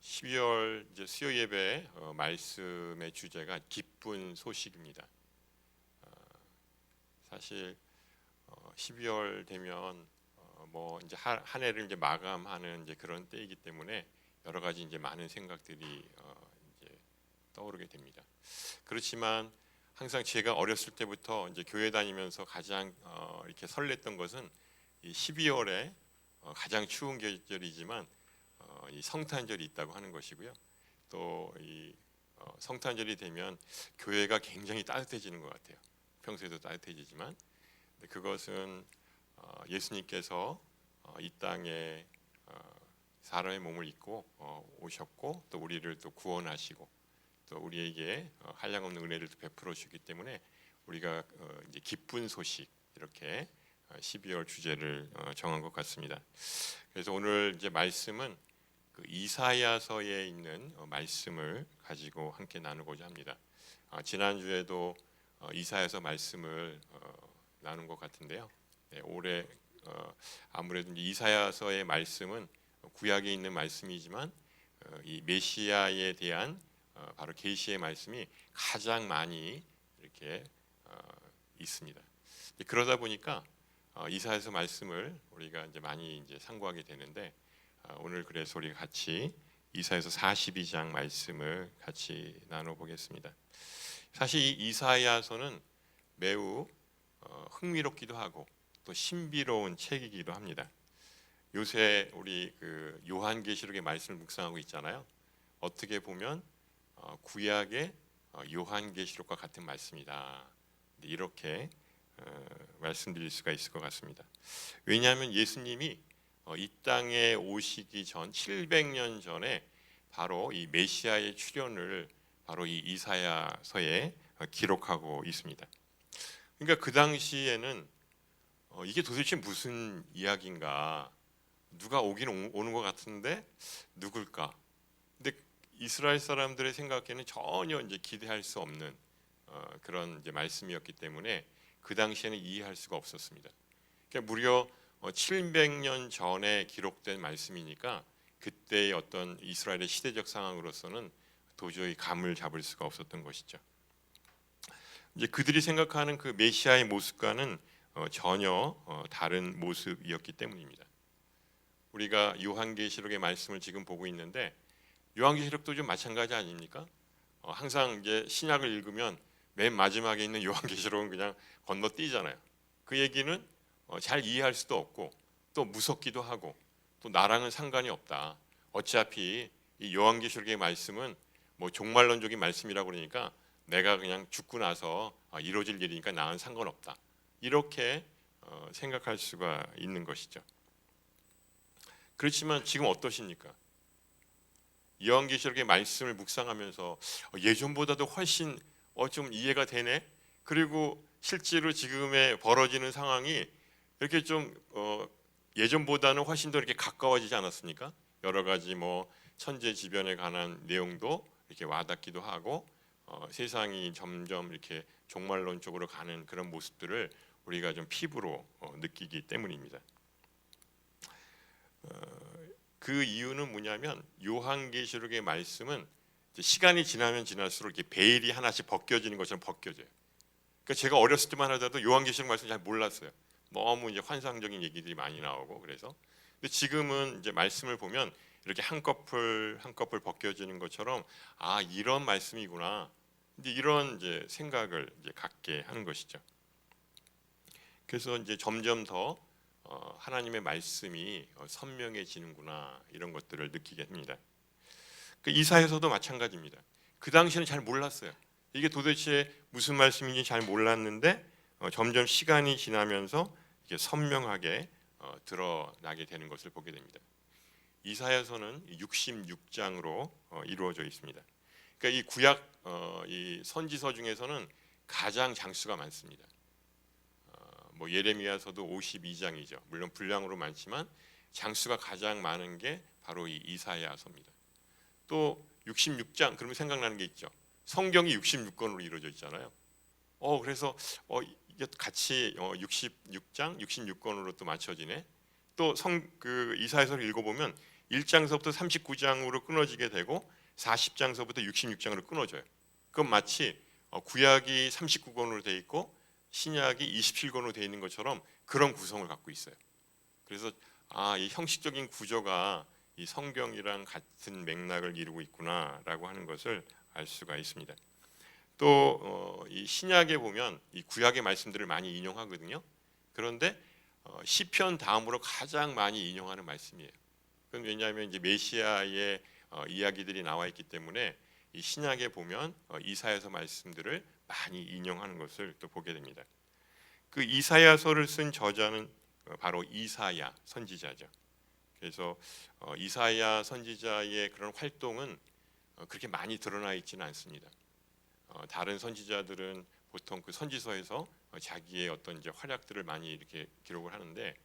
12월 이제 수요 예배 말씀의 주제가 기쁜 소식입니다. 어, 사실 12월 되면 뭐 이제 한 해를 이제 마감하는 이제 그런 때이기 때문에 여러 가지 이제 많은 생각들이 이제 떠오르게 됩니다. 그렇지만 항상 제가 어렸을 때부터 이제 교회 다니면서 가장 이렇게 설렜던 것은 이 12월에 가장 추운 계절이지만 이 성탄절이 있다고 하는 것이고요. 또 이 성탄절이 되면 교회가 굉장히 따뜻해지는 것 같아요. 평소에도 따뜻해지지만 그것은 예수님께서 이 땅에 사람의 몸을 입고 오셨고 또 우리를 또 구원하시고 또 우리에게 한량없는 은혜를 베풀어 주기 때문에 우리가 이제 기쁜 소식 이렇게 12월 주제를 정한 것 같습니다. 그래서 오늘 이제 말씀은 그 이사야서에 있는 말씀을 가지고 함께 나누고자 합니다. 지난주에도 이사야서 말씀을 나눈 것 같은데요. 네, 올해 아무래도 이사야서의 말씀은 구약에 있는 말씀이지만 이 메시아에 대한 바로 계시의 말씀이 가장 많이 이렇게 있습니다. 그러다 보니까 이사야서 말씀을 우리가 이제 많이 이제 상고하게 되는데 오늘 그래서 우리가 같이 이사야서 42장 말씀을 같이 나눠보겠습니다. 사실 이 이사야서는 매우 흥미롭기도 하고 또 신비로운 책이기도 합니다. 요새 우리 그 요한계시록의 말씀을 묵상하고 있잖아요. 어떻게 보면 구약의 요한계시록과 같은 말씀이다. 이렇게 말씀드릴 수가 있을 것 같습니다. 왜냐하면 예수님이 이 땅에 오시기 전 700년 전에 바로 이 메시아의 출현을 바로 이 이사야서에 기록하고 있습니다. 그러니까 그 당시에는 이게 도대체 무슨 이야기인가? 누가 오긴 오는 것 같은데 누굴까? 근데 이스라엘 사람들의 생각에는 전혀 이제 기대할 수 없는 그런 이제 말씀이었기 때문에 그 당시에는 이해할 수가 없었습니다. 그러니까 무려 700년 전에 기록된 말씀이니까 그때의 어떤 이스라엘의 시대적 상황으로서는 도저히 감을 잡을 수가 없었던 것이죠. 이제 그들이 생각하는 그 메시아의 모습과는 전혀 다른 모습이었기 때문입니다. 우리가 요한계시록의 말씀을 지금 보고 있는데 요한계시록도 좀 마찬가지 아닙니까? 항상 이제 신약을 읽으면 맨 마지막에 있는 요한계시록은 그냥 건너뛰잖아요. 그 얘기는 잘 이해할 수도 없고 또 무섭기도 하고 또 나랑은 상관이 없다. 어차피 이 요한계시록의 말씀은 뭐 종말론적인 말씀이라고 그러니까 내가 그냥 죽고 나서 이루어질 일이니까 나는 상관없다. 이렇게 생각할 수가 있는 것이죠. 그렇지만 지금 어떠십니까? 요한계시록의 말씀을 묵상하면서 예전보다도 훨씬 좀 이해가 되네. 그리고 실제로 지금의 벌어지는 상황이 이렇게 좀 예전보다는 훨씬 더 이렇게 가까워지지 않았습니까? 여러 가지 뭐 천재지변에 관한 내용도 이렇게 와닿기도 하고 세상이 점점 이렇게 종말론 쪽으로 가는 그런 모습들을 우리가 좀 피부로 느끼기 때문입니다. 그 이유는 뭐냐면 요한계시록의 말씀은 시간이 지나면 지날수록 이렇게 베일이 하나씩 벗겨지는 것처럼 벗겨져요. 그러니까 제가 어렸을 때만 하더라도 요한계시록 말씀 잘 몰랐어요. 너무 이제 환상적인 얘기들이 많이 나오고 그래서. 근데 지금은 이제 말씀을 보면 이렇게 한꺼풀 한꺼풀 벗겨지는 것처럼 이런 말씀이구나. 이제 이런 이제 생각을 이제 갖게 하는 것이죠. 그래서 이제 점점 더 하나님의 말씀이 선명해지는구나 이런 것들을 느끼게 합니다. 그 이사야서도 마찬가지입니다. 그 당시에는 잘 몰랐어요. 이게 도대체 무슨 말씀인지 잘 몰랐는데 점점 시간이 지나면서 이게 선명하게 드러나게 되는 것을 보게 됩니다. 이사야서는 66장으로 이루어져 있습니다. 그러니까 이 구약 이 선지서 중에서는 가장 장수가 많습니다. 뭐 예레미야서도 52장이죠. 물론 분량으로 많지만 장수가 가장 많은 게 바로 이 이사야서입니다. 또 66장 그러면 생각나는 게 있죠. 성경이 66권으로 이루어져 있잖아요. 그래서 이게 같이 66장 66권으로 또 맞춰지네. 또 그 이사야서를 읽어보면 1장서부터 39장으로 끊어지게 되고 40장서부터 66장으로 끊어져요. 그건 마치 구약이 39권으로 돼 있고 신약이 27권으로 돼 있는 것처럼 그런 구성을 갖고 있어요. 그래서 이 형식적인 구조가 이 성경이랑 같은 맥락을 이루고 있구나라고 하는 것을 알 수가 있습니다. 또 이 신약에 보면 이 구약의 말씀들을 많이 인용하거든요. 그런데 시편 다음으로 가장 많이 인용하는 말씀이에요. 그건 왜냐하면 이제 메시아의 이야기들이 나와 있기 때문에 이 신약에 보면 이사야서 말씀들을 많이 인용하는 것을 또 보게 됩니다. 그 이사야서를 쓴 저자는 바로 이사야 선지자죠. 그래서 이사야 선지자의 그런 활동은 그렇게 많이 드러나 있지는 않습니다. 다른 선지자들은 보통 그 선지서에서 자기의 어떤 이제 활약들을 많이 이렇게 기록을 하는데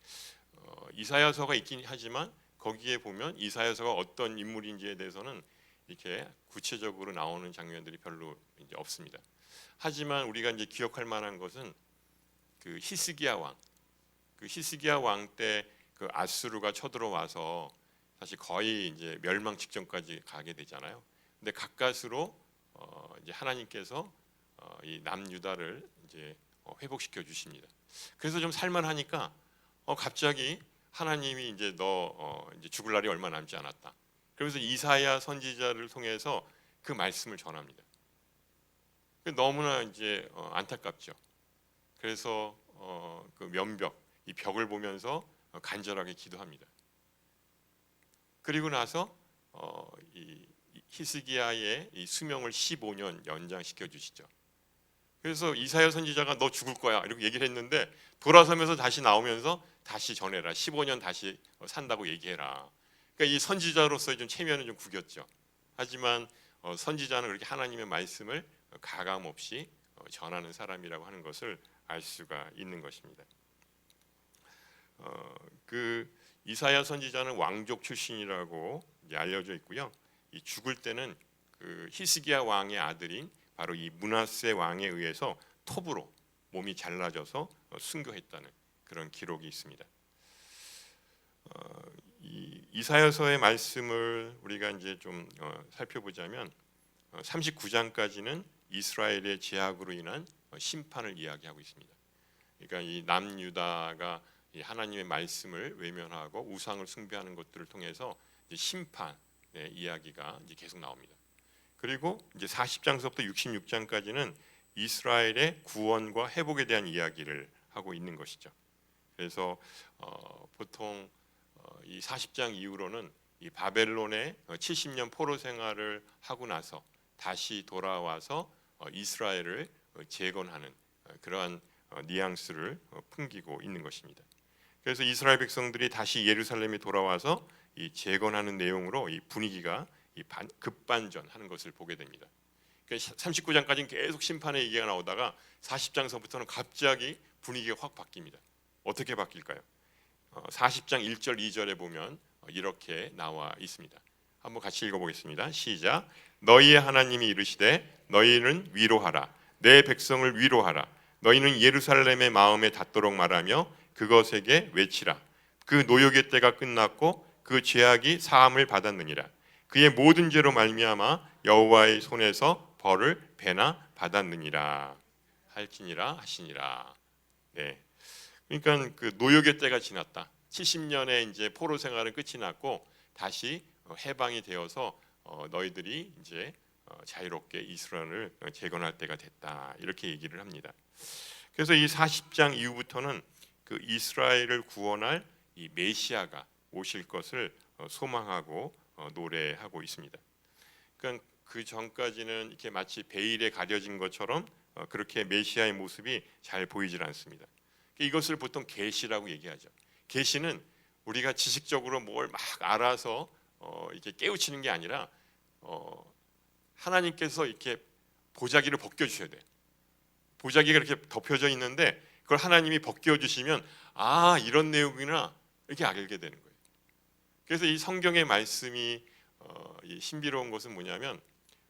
이사야서가 있긴 하지만 거기에 보면 이사야서가 어떤 인물인지에 대해서는 이렇게 구체적으로 나오는 장면들이 별로 이제 없습니다. 하지만 우리가 이제 기억할 만한 것은 그 히스기야 왕, 그 히스기야 왕 때 그 아수르가 쳐들어와서 사실 거의 이제 멸망 직전까지 가게 되잖아요. 근데 가까스로 이제 하나님께서 이 남유다를 이제 회복시켜 주십니다. 그래서 좀 살만하니까 갑자기 하나님이 이제 너 이제 죽을 날이 얼마 남지 않았다. 그래서 이사야 선지자를 통해서 그 말씀을 전합니다. 너무나 이제 안타깝죠. 그래서 그 면벽, 이 벽을 보면서 간절하게 기도합니다. 그리고 나서 이 히스기야의 이 수명을 15년 연장시켜 주시죠. 그래서 이사야 선지자가 너 죽을 거야 이렇게 얘기를 했는데 돌아서면서 다시 나오면서 다시 전해라. 15년 다시 산다고 얘기해라. 그러니까 이 선지자로서의 좀 체면은 좀 구겼죠. 하지만 선지자는 그렇게 하나님의 말씀을 가감 없이 전하는 사람이라고 하는 것을 알 수가 있는 것입니다. 그 이사야 선지자는 왕족 출신이라고 알려져 있고요. 이 죽을 때는 그 히스기야 왕의 아들인 바로 이 므낫세 왕에 의해서 톱으로 몸이 잘라져서 순교했다는 그런 기록이 있습니다. 이 이사야서의 말씀을 우리가 이제 좀 살펴보자면 39장까지는 이스라엘의 죄악으로 인한 심판을 이야기하고 있습니다. 그러니까 이 남유다가 이 하나님의 말씀을 외면하고 우상을 숭배하는 것들을 통해서 이제 심판의 이야기가 이제 계속 나옵니다. 그리고 이제 40장서부터 66장까지는 이스라엘의 구원과 회복에 대한 이야기를 하고 있는 것이죠. 그래서 보통 이 40장 이후로는 이 바벨론의 70년 포로 생활을 하고 나서 다시 돌아와서 이스라엘을 재건하는 그러한 뉘앙스를 풍기고 있는 것입니다. 그래서 이스라엘 백성들이 다시 예루살렘에 돌아와서 이 재건하는 내용으로 이 분위기가 급반전하는 것을 보게 됩니다. 39장까지는 계속 심판의 얘기가 나오다가 40장서부터는 갑자기 분위기가 확 바뀝니다. 어떻게 바뀔까요? 40장 1절 2절에 보면 이렇게 나와 있습니다. 한번 같이 읽어보겠습니다. 시작. 너희의 하나님이 이르시되 너희는 위로하라. 내 백성을 위로하라. 너희는 예루살렘의 마음에 닿도록 말하며 그것에게 외치라. 그 노역의 때가 끝났고 그 죄악이 사함을 받았느니라. 그의 모든 죄로 말미암아 여호와의 손에서 벌을 배나 받았느니라. 할지니라 하시니라. 네. 그러니까 그 노역의 때가 지났다. 70년의 이제 포로 생활은 끝이 났고 다시 해방이 되어서 너희들이 이제 자유롭게 이스라엘을 재건할 때가 됐다. 이렇게 얘기를 합니다. 그래서 이 40장 이후부터는 그 이스라엘을 구원할 이 메시아가 오실 것을 소망하고 노래하고 있습니다. 그러니까 그 전까지는 이렇게 마치 베일에 가려진 것처럼 그렇게 메시아의 모습이 잘 보이질 않습니다. 이것을 보통 계시라고 얘기하죠. 계시는 우리가 지식적으로 뭘 막 알아서 이렇게 깨우치는 게 아니라 하나님께서 이렇게 보자기를 벗겨 주셔야 돼요. 보자기가 이렇게 덮여져 있는데 그걸 하나님이 벗겨 주시면 이런 내용이나 이렇게 알게 되는 거예요. 그래서 이 성경의 말씀이 이 신비로운 것은 뭐냐면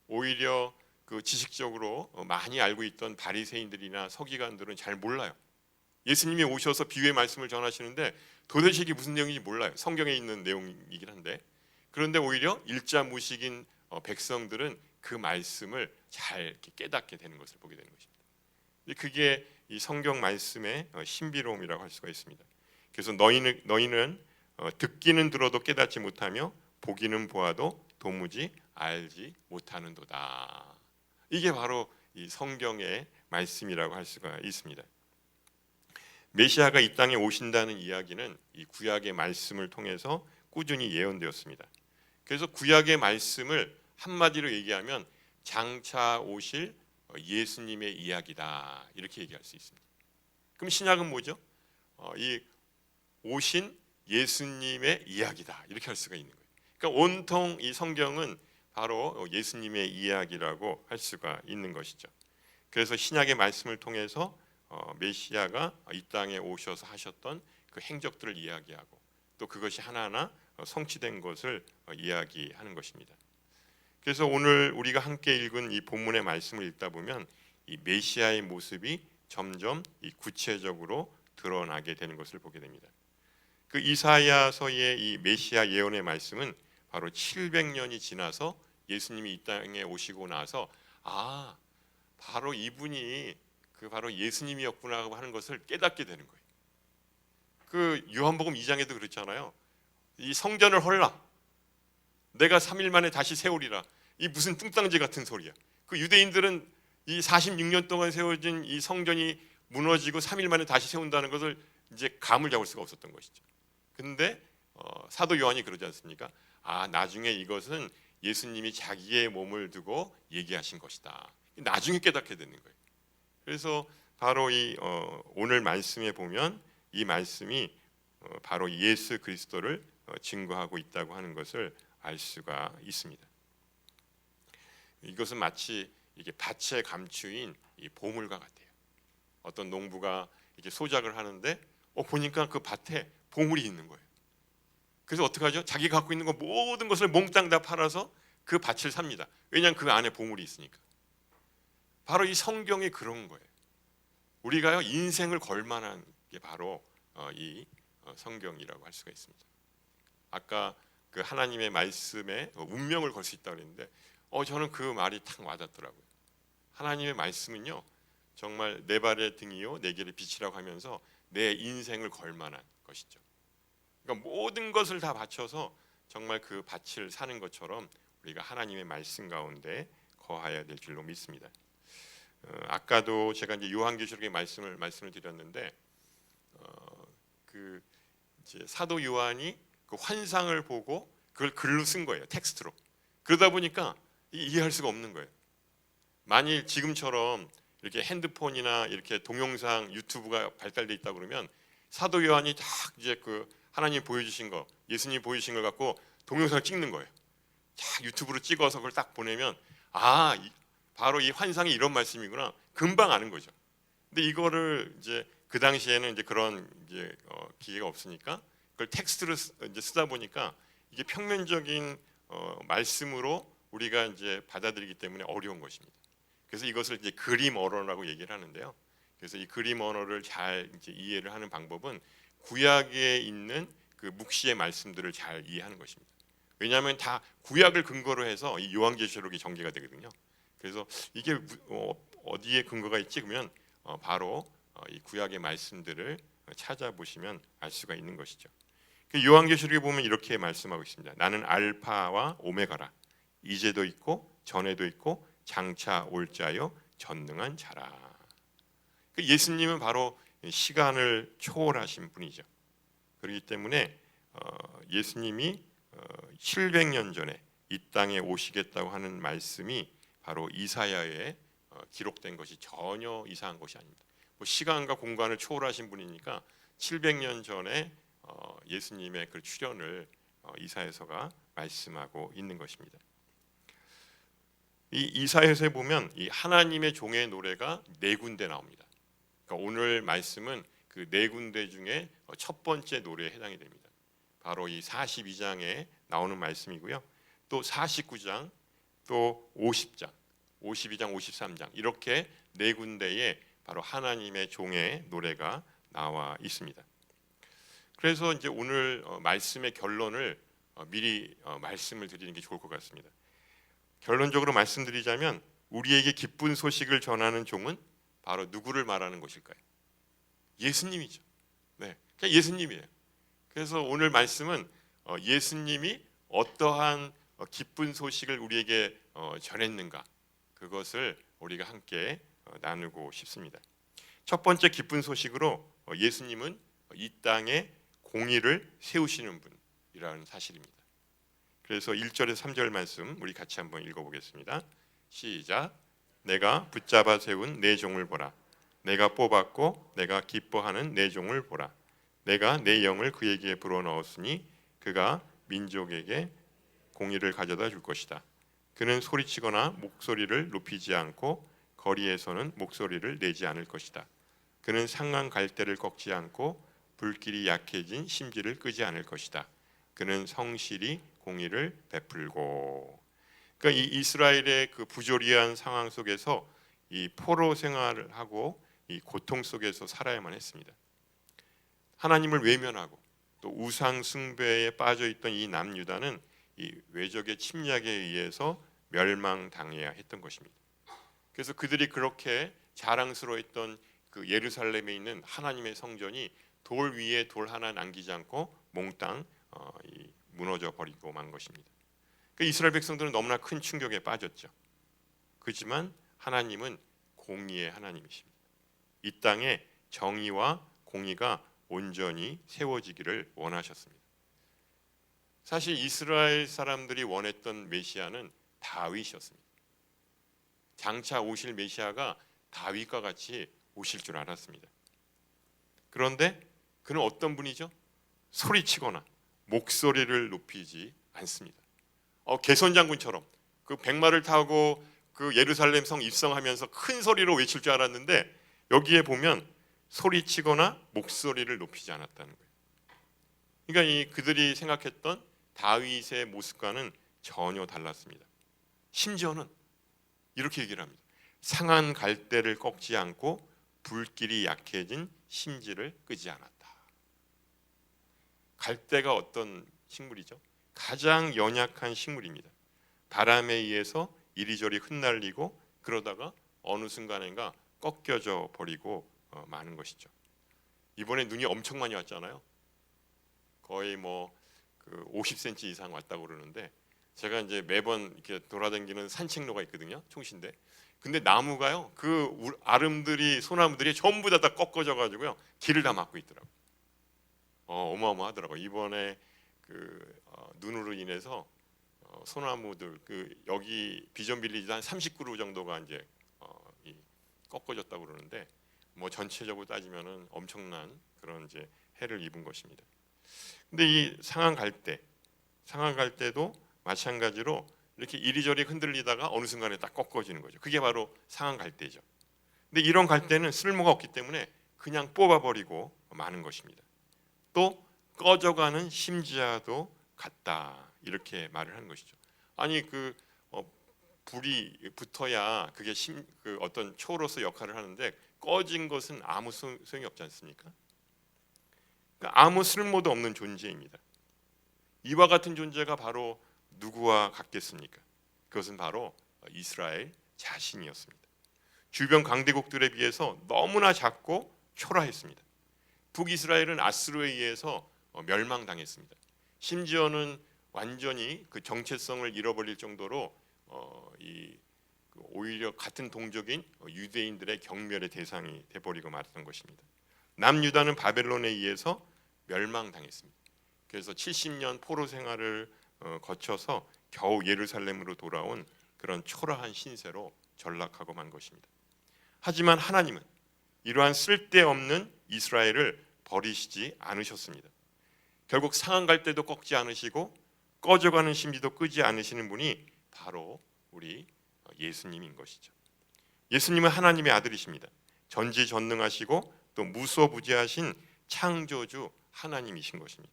오히려 그 지식적으로 많이 알고 있던 바리새인들이나 서기관들은 잘 몰라요. 예수님이 오셔서 비유의 말씀을 전하시는데 도대체 이게 무슨 내용인지 몰라요. 성경에 있는 내용이긴 한데 그런데 오히려 일자무식인 백성들은 그 말씀을 잘 이렇게 깨닫게 되는 것을 보게 되는 것입니다. 그게 이 성경 말씀의 신비로움이라고 할 수가 있습니다. 그래서 너희는 듣기는 들어도 깨닫지 못하며 보기는 보아도 도무지 알지 못하는도다. 이게 바로 이 성경의 말씀이라고 할 수가 있습니다. 메시아가 이 땅에 오신다는 이야기는 이 구약의 말씀을 통해서 꾸준히 예언되었습니다. 그래서 구약의 말씀을 한마디로 얘기하면 장차 오실 예수님의 이야기다, 이렇게 얘기할 수 있습니다. 그럼 신약은 뭐죠? 이 오신 예수님의 이야기다, 이렇게 할 수가 있는 거예요. 그러니까 온통 이 성경은 바로 예수님의 이야기라고 할 수가 있는 것이죠. 그래서 신약의 말씀을 통해서 메시아가 이 땅에 오셔서 하셨던 그 행적들을 이야기하고 또 그것이 하나하나 성취된 것을 이야기하는 것입니다. 그래서 오늘 우리가 함께 읽은 이 본문의 말씀을 읽다 보면 이 메시아의 모습이 점점 이 구체적으로 드러나게 되는 것을 보게 됩니다. 그 이사야서의 이 메시아 예언의 말씀은 바로 700년이 지나서 예수님이 이 땅에 오시고 나서 바로 이분이 바로 예수님이었구나 하는 것을 깨닫게 되는 거예요. 그 요한복음 2장에도 그렇잖아요. 이 성전을 헐라, 내가 3일 만에 다시 세우리라. 이 무슨 뚱땅지 같은 소리야. 그 유대인들은 이 46년 동안 세워진 이 성전이 무너지고 3일 만에 다시 세운다는 것을 이제 감을 잡을 수가 없었던 것이죠. 근데 사도 요한이 그러지 않습니까? 나중에 이것은 예수님이 자기의 몸을 두고 얘기하신 것이다. 나중에 깨닫게 되는 거예요. 그래서 바로 이 오늘 말씀에 보면 이 말씀이 바로 예수 그리스도를 증거하고 있다고 하는 것을 알 수가 있습니다. 이것은 마치 이게 밭에 감추인 이 보물과 같아요. 어떤 농부가 이렇게 소작을 하는데 보니까 그 밭에 보물이 있는 거예요. 그래서 어떻게 하죠? 자기가 갖고 있는 거 모든 것을 몽땅 다 팔아서 그 밭을 삽니다. 왜냐하면 그 안에 보물이 있으니까. 바로 이 성경이 그런 거예요. 우리가요 인생을 걸 만한 게 바로 이 성경이라고 할 수가 있습니다. 아까 그 하나님의 말씀에 운명을 걸 수 있다고 그랬는데 저는 그 말이 딱 와닿더라고요. 하나님의 말씀은요 정말 내 발의 등이요 내 길의 빛이라고 하면서 내 인생을 걸 만한 것이죠. 그러니까 모든 것을 다 바쳐서 정말 그 밭을 사는 것처럼 우리가 하나님의 말씀 가운데 거하여야 될 줄로 믿습니다. 아까도 제가 이제 요한계시록의 말씀을 드렸는데 그 이제 사도 요한이 그 환상을 보고 그걸 글로 쓴 거예요, 텍스트로. 그러다 보니까 이해할 수가 없는 거예요. 만일 지금처럼 이렇게 핸드폰이나 이렇게 동영상 유튜브가 발달돼 있다 그러면 사도 요한이 딱 이제 그 하나님 보여주신 거, 예수님 보여주신 걸 갖고 동영상을 찍는 거예요. 자, 유튜브로 찍어서 그걸 딱 보내면 바로 이 환상이 이런 말씀이구나. 금방 아는 거죠. 근데 이거를 이제 그 당시에는 이제 그런 이제 기회가 없으니까 그걸 텍스트로 이제 쓰다 보니까 이게 평면적인 말씀으로 우리가 이제 받아들이기 때문에 어려운 것입니다. 그래서 이것을 이제 그림 언어라고 얘기를 하는데요. 그래서 이 그림 언어를 잘 이제 이해를 하는 방법은 구약에 있는 그 묵시의 말씀들을 잘 이해하는 것입니다. 왜냐하면 다 구약을 근거로 해서 이 요한계시록이 전개가 되거든요. 그래서 이게 어디에 근거가 있지? 그러면 바로 이 구약의 말씀들을 찾아보시면 알 수가 있는 것이죠. 그 요한계시록에 보면 이렇게 말씀하고 있습니다. 나는 알파와 오메가라. 이제도 있고 전에도 있고 장차 올 자요 전능한 자라. 그 예수님은 바로 시간을 초월하신 분이죠. 그렇기 때문에 예수님이 700년 전에 이 땅에 오시겠다고 하는 말씀이 바로 이사야에 기록된 것이 전혀 이상한 것이 아닙니다. 시간과 공간을 초월하신 분이니까 700년 전에 예수님의 그 출현을 이사야서가 말씀하고 있는 것입니다. 이 이사야서에 보면 이 하나님의 종의 노래가 4군데 나옵니다. 그러니까 오늘 말씀은 그 4군데 중에 첫 번째 노래에 해당이 됩니다. 바로 이 42장에 나오는 말씀이고요. 또 49장, 또 50장, 52장, 53장 이렇게 4군데에 바로 하나님의 종의 노래가 나와 있습니다. 그래서 이제 오늘 말씀의 결론을 미리 말씀을 드리는 게 좋을 것 같습니다. 결론적으로 말씀드리자면 우리에게 기쁜 소식을 전하는 종은 바로 누구를 말하는 것일까요? 예수님이죠. 네, 그냥 예수님이에요. 그래서 오늘 말씀은 예수님이 어떠한 기쁜 소식을 우리에게 전했는가, 그것을 우리가 함께 나누고 싶습니다. 첫 번째 기쁜 소식으로 예수님은 이 땅에 공의를 세우시는 분이라는 사실입니다. 그래서 1절에서 3절 말씀 우리 같이 한번 읽어보겠습니다. 시작. 내가 붙잡아 세운 내 종을 보라. 내가 뽑았고 내가 기뻐하는 내 종을 보라. 내가 내 영을 그에게 불어넣었으니 그가 민족에게 공의를 가져다 줄 것이다. 그는 소리치거나 목소리를 높이지 않고 거리에서는 목소리를 내지 않을 것이다. 그는 상한 갈대를 꺾지 않고 불길이 약해진 심지를 끄지 않을 것이다. 그는 성실히 공의를 베풀고. 그러니까 이 이스라엘의 그 부조리한 상황 속에서 이 포로 생활을 하고 이 고통 속에서 살아야만 했습니다. 하나님을 외면하고 또 우상 숭배에 빠져 있던 이 남유다는 이 외적의 침략에 의해서 멸망당해야 했던 것입니다. 그래서 그들이 그렇게 자랑스러워했던 그 예루살렘에 있는 하나님의 성전이 돌 위에 돌 하나 남기지 않고 몽땅 무너져 버리고 만 것입니다. 그 이스라엘 백성들은 너무나 큰 충격에 빠졌죠. 그렇지만 하나님은 공의의 하나님이십니다. 이 땅에 정의와 공의가 온전히 세워지기를 원하셨습니다. 사실 이스라엘 사람들이 원했던 메시아는 다윗이었습니다. 장차 오실 메시아가 다윗과 같이 오실 줄 알았습니다. 그런데 그는 어떤 분이죠? 소리치거나 목소리를 높이지 않습니다. 개선장군처럼 그 백마를 타고 그 예루살렘 성 입성하면서 큰 소리로 외칠 줄 알았는데 여기에 보면 소리치거나 목소리를 높이지 않았다는 거예요. 그러니까 그들이 생각했던 다윗의 모습과는 전혀 달랐습니다. 심지어는 이렇게 얘기를 합니다. 상한 갈대를 꺾지 않고 불길이 약해진 심지를 끄지 않았다. 갈대가 어떤 식물이죠? 가장 연약한 식물입니다. 바람에 의해서 이리저리 흩날리고 그러다가 어느 순간인가 꺾여져 버리고 마는 것이죠. 이번에 눈이 엄청 많이 왔잖아요. 거의 그 50cm 이상 왔다고 그러는데 제가 이제 매번 이렇게 돌아다니는 산책로가 있거든요. 총신대. 근데 나무가요, 그 아름들이 소나무들이 전부 다 꺾어져 가지고요 길을 다 막고 있더라고요. 어마어마하더라고요. 이번에 눈으로 인해서 소나무들 여기 비전 빌리지 한 30그루 정도가 이제 꺾어졌다고 그러는데 전체적으로 따지면은 엄청난 그런 이제 해를 입은 것입니다. 근데 이 상한 갈대도 마찬가지로 이렇게 이리저리 흔들리다가 어느 순간에 딱 꺾어지는 거죠. 그게 바로 상한 갈대죠. 근데 이런 갈대는 쓸모가 없기 때문에 그냥 뽑아버리고 마는 것입니다. 또 꺼져가는 심지와도 같다, 이렇게 말을 하는 것이죠. 아니 불이 붙어야 그게 어떤 초로서 역할을 하는데 꺼진 것은 아무 소용이 없지 않습니까? 그러니까 아무 쓸모도 없는 존재입니다. 이와 같은 존재가 바로 누구와 같겠습니까? 그것은 바로 이스라엘 자신이었습니다. 주변 강대국들에 비해서 너무나 작고 초라했습니다. 북이스라엘은 아수르에 의해서 멸망당했습니다. 심지어는 완전히 그 정체성을 잃어버릴 정도로 오히려 같은 동족인 유대인들의 경멸의 대상이 돼버리고 말았던 것입니다. 남유다는 바벨론에 의해서 멸망당했습니다. 그래서 70년 포로 생활을 거쳐서 겨우 예루살렘으로 돌아온 그런 초라한 신세로 전락하고 만 것입니다. 하지만 하나님은 이러한 쓸데없는 이스라엘을 버리시지 않으셨습니다. 결국 상한 갈대도 꺾지 않으시고 꺼져가는 심지도 끄지 않으시는 분이 바로 우리 예수님인 것이죠. 예수님은 하나님의 아들이십니다. 전지전능하시고 또 무소부재하신 창조주 하나님이신 것입니다.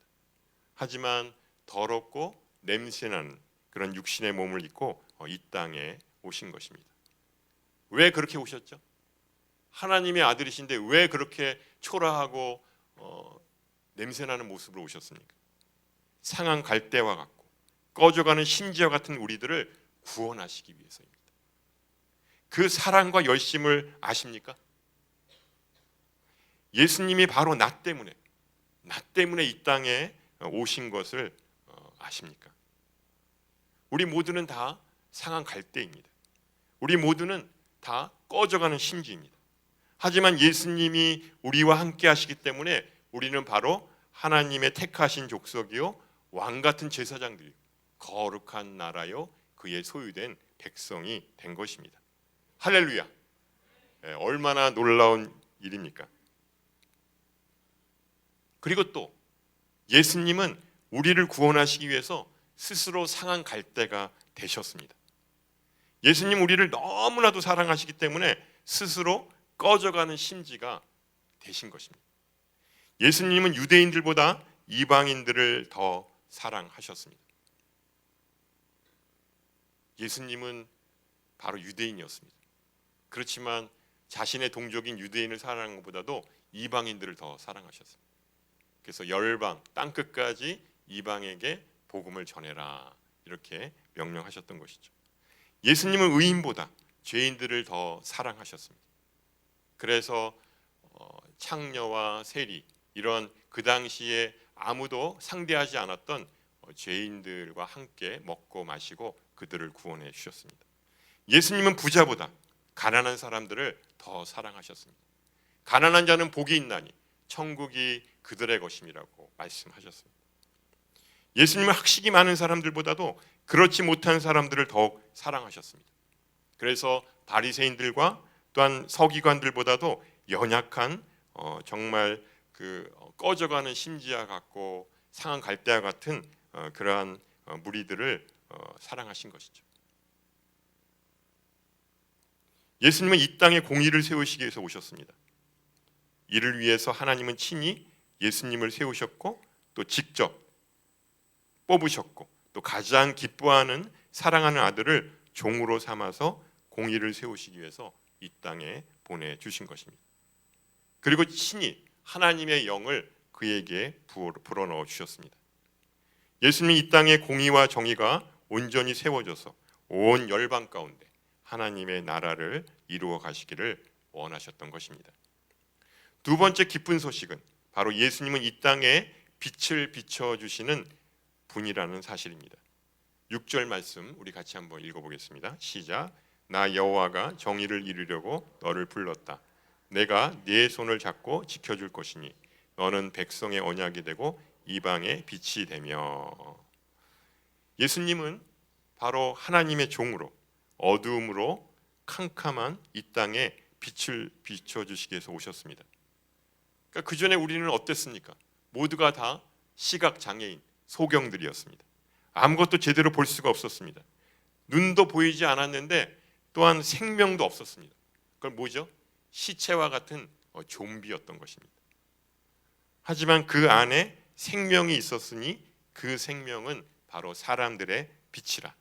하지만 더럽고 냄새나는 그런 육신의 몸을 입고 이 땅에 오신 것입니다. 왜 그렇게 오셨죠? 하나님의 아들이신데 왜 그렇게 초라하고 냄새나는 모습으로 오셨습니까? 상한 갈대와 같고 꺼져가는 심지와 같은 우리들을 구원하시기 위해서입니다. 그 사랑과 열심을 아십니까? 예수님이 바로 나 때문에 이 땅에 오신 것을 아십니까? 우리 모두는 다 상한 갈대입니다. 우리 모두는 다 꺼져가는 심지입니다. 하지만 예수님이 우리와 함께 하시기 때문에 우리는 바로 하나님의 택하신 족속이요 왕 같은 제사장들이요 거룩한 나라요 그의 소유된 백성이 된 것입니다. 할렐루야. 얼마나 놀라운 일입니까? 그리고 또 예수님은 우리를 구원하시기 위해서 스스로 상한 갈대가 되셨습니다. 예수님 우리를 너무나도 사랑하시기 때문에 스스로 꺼져가는 심지가 되신 것입니다. 예수님은 유대인들보다 이방인들을 더 사랑하셨습니다. 예수님은 바로 유대인이었습니다. 그렇지만 자신의 동족인 유대인을 사랑하는 것보다도 이방인들을 더 사랑하셨습니다. 그래서 열방 땅끝까지 이방에게 복음을 전해라 이렇게 명령하셨던 것이죠. 예수님은 의인보다 죄인들을 더 사랑하셨습니다. 그래서 창녀와 세리 이런 그 당시에 아무도 상대하지 않았던 죄인들과 함께 먹고 마시고 그들을 구원해 주셨습니다. 예수님은 부자보다 가난한 사람들을 더 사랑하셨습니다. 가난한 자는 복이 있나니 천국이 그들의 것임이라고 말씀하셨습니다. 예수님은 학식이 많은 사람들보다도 그렇지 못한 사람들을 더욱 사랑하셨습니다. 그래서 바리새인들과 또한 서기관들보다도 연약한 정말 그 꺼져가는 심지와 같고 상한 갈대와 같은 그러한 무리들을 사랑하신 것이죠. 예수님은 이 땅에 공의를 세우시기 위해서 오셨습니다. 이를 위해서 하나님은 친히 예수님을 세우셨고 또 직접 뽑으셨고 또 가장 기뻐하는 사랑하는 아들을 종으로 삼아서 공의를 세우시기 위해서 이 땅에 보내주신 것입니다. 그리고 친히 하나님의 영을 그에게 불어넣어 주셨습니다. 예수님이 이 땅에 공의와 정의가 온전히 세워져서 온 열방 가운데 하나님의 나라를 이루어 가시기를 원하셨던 것입니다. 두 번째 기쁜 소식은 바로 예수님은 이 땅에 빛을 비춰주시는 분이라는 사실입니다. 6절 말씀 우리 같이 한번 읽어보겠습니다. 시작. 나 여호와가 정의를 이루려고 너를 불렀다. 내가 네 손을 잡고 지켜줄 것이니 너는 백성의 언약이 되고 이방의 빛이 되며. 예수님은 바로 하나님의 종으로 어두움으로 캄캄한 이 땅에 빛을 비춰주시기 위해서 오셨습니다. 그러니까 그 전에 우리는 어땠습니까? 모두가 다 시각장애인, 소경들이었습니다. 아무것도 제대로 볼 수가 없었습니다. 눈도 보이지 않았는데 또한 생명도 없었습니다. 그건 뭐죠? 시체와 같은 좀비였던 것입니다. 하지만 그 안에 생명이 있었으니 그 생명은 바로 사람들의 빛이라.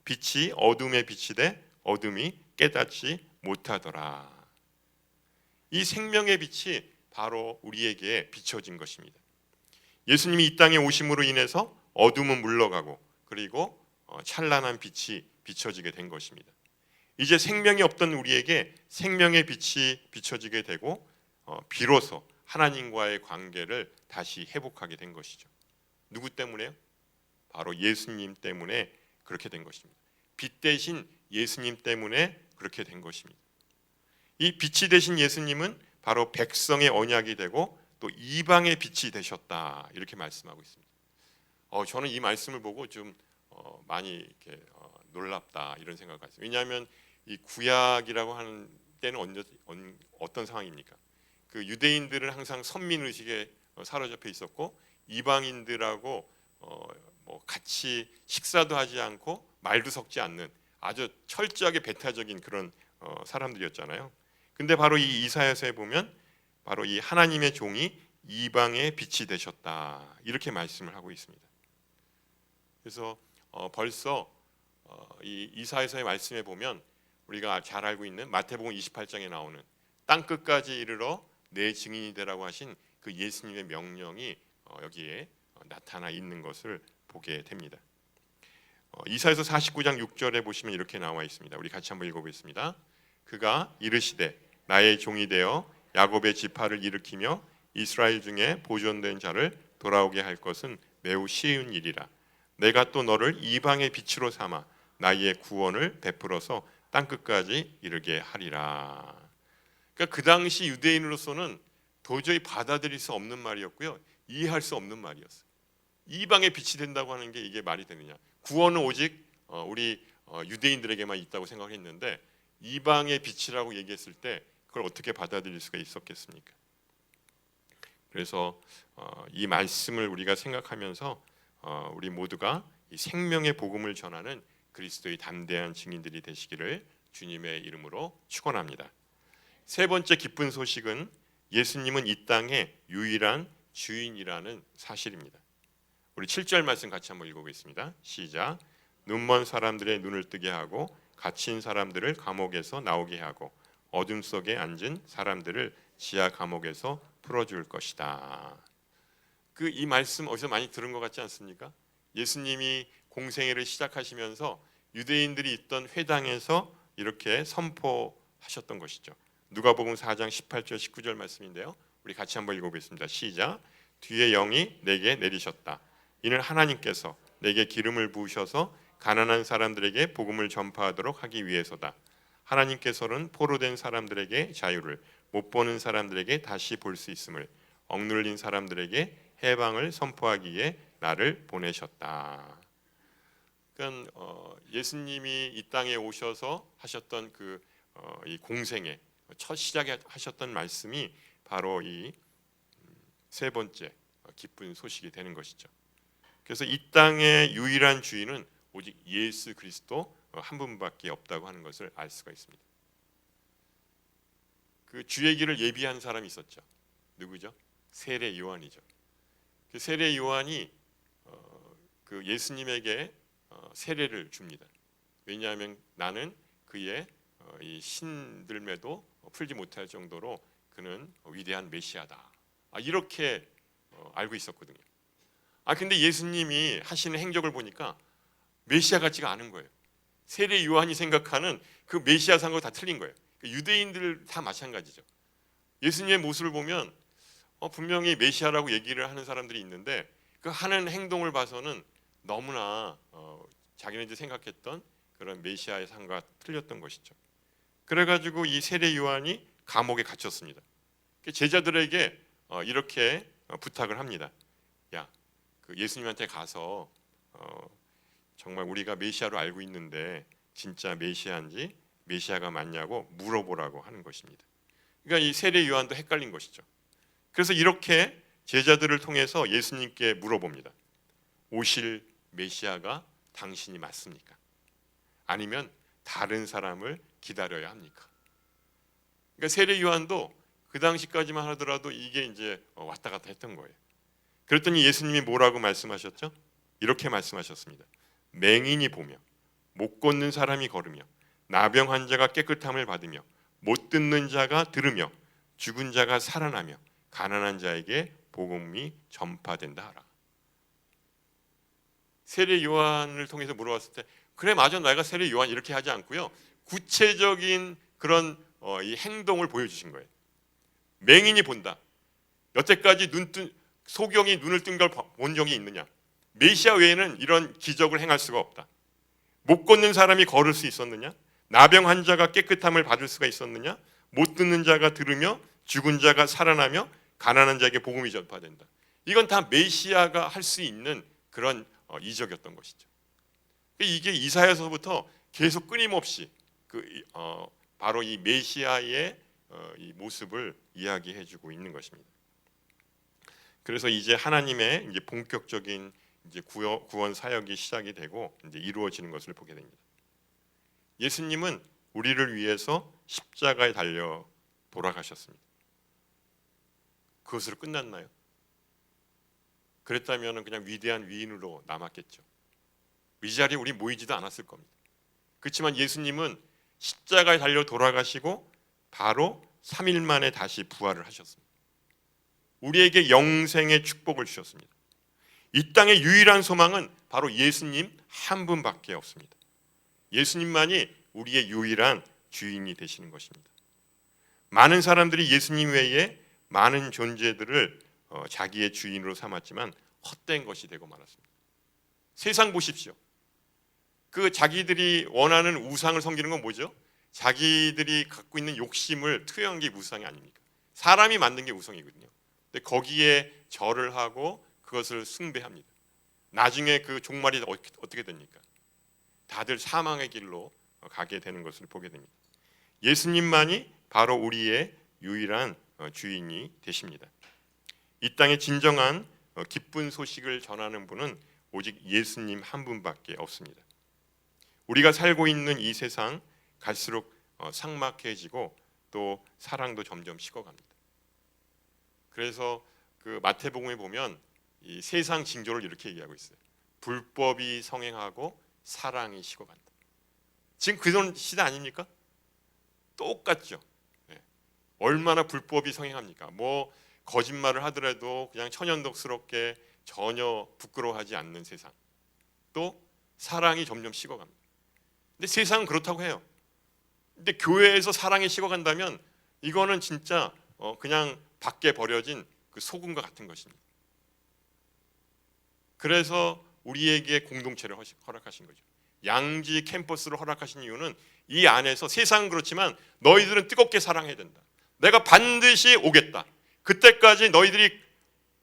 빛이 어둠의 빛이 돼 어둠이 깨닫지 못하더라. 이 생명의 빛이 바로 우리에게 비춰진 것입니다. 예수님이 이 땅에 오심으로 인해서 어둠은 물러가고 그리고 찬란한 빛이 비춰지게 된 것입니다. 이제 생명이 없던 우리에게 생명의 빛이 비춰지게 되고 비로소 하나님과의 관계를 다시 회복하게 된 것이죠. 누구 때문에요? 바로 예수님 때문에 그렇게 된 것입니다. 빛 대신 예수님 때문에 그렇게 된 것입니다. 이 빛이 되신 예수님은 바로 백성의 언약이 되고 또 이방의 빛이 되셨다 이렇게 말씀하고 있습니다. 저는 이 말씀을 보고 좀 많이 이렇게 놀랍다 이런 생각을 가졌어요. 왜냐하면 이 구약이라고 하는 때는 어떤 상황입니까? 그 유대인들은 항상 선민 의식에 사로잡혀 있었고 이방인들하고 뭐 같이 식사도 하지 않고 말도 섞지 않는 아주 철저하게 배타적인 그런 사람들이었잖아요. 근데 바로 이 이사야서에 보면 바로 이 하나님의 종이 이방의 빛이 되셨다 이렇게 말씀을 하고 있습니다. 그래서 벌써 이 이사야서의 말씀에 보면 우리가 잘 알고 있는 마태복음 28장에 나오는 땅 끝까지 이르러 내 증인이 되라고 하신 그 예수님의 명령이 여기에 나타나 있는 것을 보게 됩니다. 이사야서 49장 6절에 보시면 이렇게 나와 있습니다. 우리 같이 한번 읽어보겠습니다. 그가 이르시되 나의 종이 되어 야곱의 지파를 일으키며 이스라엘 중에 보존된 자를 돌아오게 할 것은 매우 쉬운 일이라. 내가 또 너를 이방의 빛으로 삼아 나의 구원을 베풀어서 땅끝까지 이르게 하리라. 그러니까 그 당시 유대인으로서는 도저히 받아들일 수 없는 말이었고요, 이해할 수 없는 말이었어요. 이방의 빛이 된다고 하는 게 이게 말이 되느냐? 구원은 오직 우리 유대인들에게만 있다고 생각했는데 이방의 빛이라고 얘기했을 때 그걸 어떻게 받아들일 수가 있었겠습니까? 그래서 이 말씀을 우리가 생각하면서 우리 모두가 이 생명의 복음을 전하는 그리스도의 담대한 증인들이 되시기를 주님의 이름으로 축원합니다. 세 번째 기쁜 소식은 예수님은 이 땅의 유일한 주인이라는 사실입니다. 우리 7절 말씀 같이 한번 읽어보겠습니다. 시작. 눈먼 사람들의 눈을 뜨게 하고 갇힌 사람들을 감옥에서 나오게 하고 어둠 속에 앉은 사람들을 지하 감옥에서 풀어줄 것이다. 이 말씀 어디서 많이 들은 것 같지 않습니까? 예수님이 공생애를 시작하시면서 유대인들이 있던 회당에서 이렇게 선포하셨던 것이죠. 누가복음 4장 18절 19절 말씀인데요. 우리 같이 한번 읽어보겠습니다. 시작. 뒤에 영이 내게 내리셨다. 이는 하나님께서 내게 기름을 부으셔서 가난한 사람들에게 복음을 전파하도록 하기 위해서다. 하나님께서는 포로된 사람들에게 자유를, 못 보는 사람들에게 다시 볼 수 있음을, 억눌린 사람들에게 해방을 선포하기에 나를 보내셨다. 그러니까 예수님이 이 땅에 오셔서 하셨던 이 공생의 첫 시작에 하셨던 말씀이 바로 이 세 번째 기쁜 소식이 되는 것이죠. 그래서 이 땅의 유일한 주인은 오직 예수 그리스도 한 분밖에 없다고 하는 것을 알 수가 있습니다. 그 주의 길을 예비한 사람이 있었죠. 누구죠? 세례 요한이죠. 그 세례 요한이 그 예수님에게 세례를 줍니다. 왜냐하면 나는 그의 이 신들매도 풀지 못할 정도로 그는 위대한 메시아다. 이렇게 알고 있었거든요. 근데 예수님이 하시는 행적을 보니까 메시아 같지가 않은 거예요. 세례 요한이 생각하는 그 메시아 상과 다 틀린 거예요. 유대인들 다 마찬가지죠. 예수님의 모습을 보면 분명히 메시아라고 얘기를 하는 사람들이 있는데 그 하는 행동을 봐서는 너무나 자기네들이 생각했던 그런 메시아의 상과 틀렸던 것이죠. 그래가지고 이 세례 요한이 감옥에 갇혔습니다. 제자들에게 이렇게 부탁을 합니다. 야, 그 예수님한테 가서 정말 우리가 메시아로 알고 있는데 진짜 메시아인지 메시아가 맞냐고 물어보라고 하는 것입니다. 그러니까 이 세례 요한도 헷갈린 것이죠. 그래서 이렇게 제자들을 통해서 예수님께 물어봅니다. 오실 메시아가 당신이 맞습니까? 아니면 다른 사람을 기다려야 합니까? 그러니까 세례 요한도 그 당시까지만 하더라도 이게 이제 왔다 갔다 했던 거예요. 그랬더니 예수님이 뭐라고 말씀하셨죠? 이렇게 말씀하셨습니다. 맹인이 보며 못 걷는 사람이 걸으며 나병 환자가 깨끗함을 받으며 못 듣는 자가 들으며 죽은 자가 살아나며 가난한 자에게 복음이 전파된다 하라. 세례 요한을 통해서 물어봤을 때 그래 맞아 내가 세례 요한 이렇게 하지 않고요. 구체적인 그런 이 행동을 보여주신 거예요. 맹인이 본다. 여태까지 소경이 눈을 뜬 걸 본 적이 있느냐? 메시아 외에는 이런 기적을 행할 수가 없다. 못 걷는 사람이 걸을 수 있었느냐? 나병 환자가 깨끗함을 받을 수가 있었느냐? 못 듣는 자가 들으며 죽은 자가 살아나며 가난한 자에게 복음이 전파된다. 이건 다 메시아가 할 수 있는 그런 이적이었던 것이죠. 이게 이사야서부터 계속 끊임없이 바로 이 메시아의 이 모습을 이야기해주고 있는 것입니다. 그래서 이제 하나님의 이제 본격적인 이제 구원 사역이 시작이 되고 이제 이루어지는 것을 보게 됩니다. 예수님은 우리를 위해서 십자가에 달려 돌아가셨습니다. 그것으로 끝났나요? 그랬다면 그냥 위대한 위인으로 남았겠죠. 이 자리에 우리 모이지도 않았을 겁니다. 그렇지만 예수님은 십자가에 달려 돌아가시고 바로 3일 만에 다시 부활을 하셨습니다. 우리에게 영생의 축복을 주셨습니다. 이 땅의 유일한 소망은 바로 예수님 한 분밖에 없습니다. 예수님만이 우리의 유일한 주인이 되시는 것입니다. 많은 사람들이 예수님 외에 많은 존재들을 자기의 주인으로 삼았지만 헛된 것이 되고 말았습니다. 세상 보십시오. 그 자기들이 원하는 우상을 섬기는 건 뭐죠? 자기들이 갖고 있는 욕심을 투영한 게 우상이 아닙니까? 사람이 만든 게 우상이거든요. 근데 거기에 절을 하고 그것을 숭배합니다. 나중에 그 종말이 어떻게 됩니까? 다들 사망의 길로 가게 되는 것을 보게 됩니다. 예수님만이 바로 우리의 유일한 주인이 되십니다. 이 땅에 진정한 기쁜 소식을 전하는 분은 오직 예수님 한 분밖에 없습니다. 우리가 살고 있는 이 세상 갈수록 삭막해지고 또 사랑도 점점 식어갑니다. 그래서 그 마태복음에 보면 이 세상 징조를 이렇게 얘기하고 있어요. 불법이 성행하고 사랑이 식어간다. 지금 그런 시대 아닙니까? 똑같죠. 네. 얼마나 불법이 성행합니까? 뭐 거짓말을 하더라도 그냥 천연덕스럽게 전혀 부끄러워하지 않는 세상. 또 사랑이 점점 식어갑니다. 근데 세상은 그렇다고 해요. 근데 교회에서 사랑이 식어간다면 이거는 진짜 그냥 밖에 버려진 그 소금과 같은 것입니다. 그래서 우리에게 공동체를 허락하신 거죠. 양지 캠퍼스를 허락하신 이유는 이 안에서 세상은 그렇지만 너희들은 뜨겁게 사랑해야 된다. 내가 반드시 오겠다. 그때까지 너희들이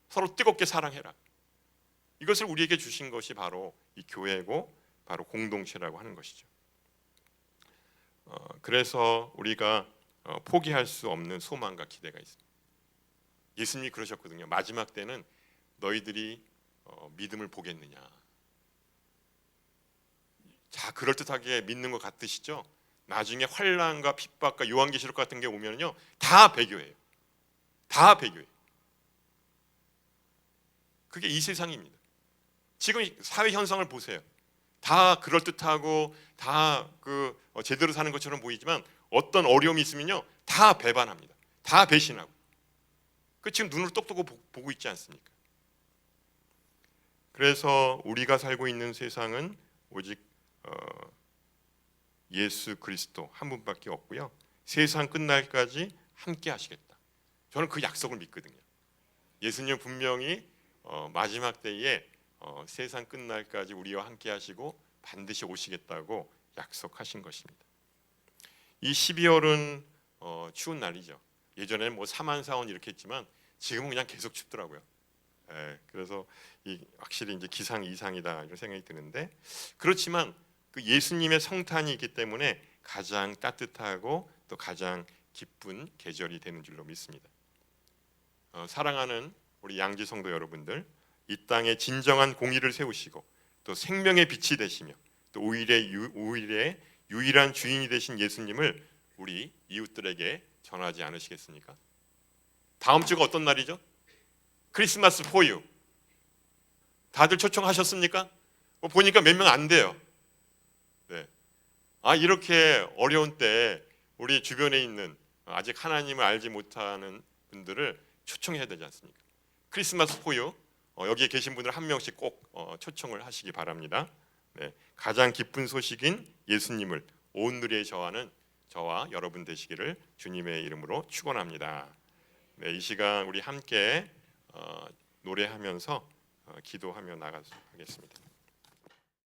서로 뜨겁게 사랑해라. 이것을 우리에게 주신 것이 바로 이 교회고 바로 공동체라고 하는 것이죠. 그래서 우리가 포기할 수 없는 소망과 기대가 있습니다. 예수님이 그러셨거든요. 마지막 때는 너희들이 믿음을 보겠느냐. 자, 그럴듯하게 믿는 것 같으시죠? 나중에 환난과 핍박과 요한계시록 같은 게 오면요, 다 배교예요. 다 배교예요. 그게 이 세상입니다. 지금 사회 현상을 보세요. 다 그럴듯하고 다 제대로 사는 것처럼 보이지만 어떤 어려움이 있으면요, 다 배반합니다. 다 배신하고. 그 지금 눈으로 똑똑히 보고 있지 않습니까? 그래서 우리가 살고 있는 세상은 오직 예수 그리스도 한 분밖에 없고요. 세상 끝날까지 함께 하시겠다. 저는 그 약속을 믿거든요. 예수님 분명히 마지막 때에 세상 끝날까지 우리와 함께 하시고 반드시 오시겠다고 약속하신 것입니다. 이 12월은 추운 날이죠. 예전에는 뭐 사만사원 이렇게 했지만 지금은 그냥 계속 춥더라고요. 그래서 확실히 이제 기상 이상이다 이런 생각이 드는데, 그렇지만 그 예수님의 성탄이 있기 때문에 가장 따뜻하고 또 가장 기쁜 계절이 되는 줄로 믿습니다. 사랑하는 우리 양지 성도 여러분들, 이 땅에 진정한 공의를 세우시고 또 생명의 빛이 되시며 또 우일의 유일한 주인이 되신 예수님을 우리 이웃들에게 전하지 않으시겠습니까? 다음 주가 어떤 날이죠? 크리스마스 포유. 다들 초청하셨습니까? 보니까 몇 명 안 돼요. 네. 이렇게 어려운 때 우리 주변에 있는 아직 하나님을 알지 못하는 분들을 초청해야 되지 않습니까? 크리스마스 포유, 여기에 계신 분들 한 명씩 꼭 초청을 하시기 바랍니다. 네. 가장 기쁜 소식인 예수님을 온누리에 저하는 저와 여러분 되시기를 주님의 이름으로 축원합니다. 네, 이 시간 우리 함께 노래하면서 기도하며 나가겠습니다.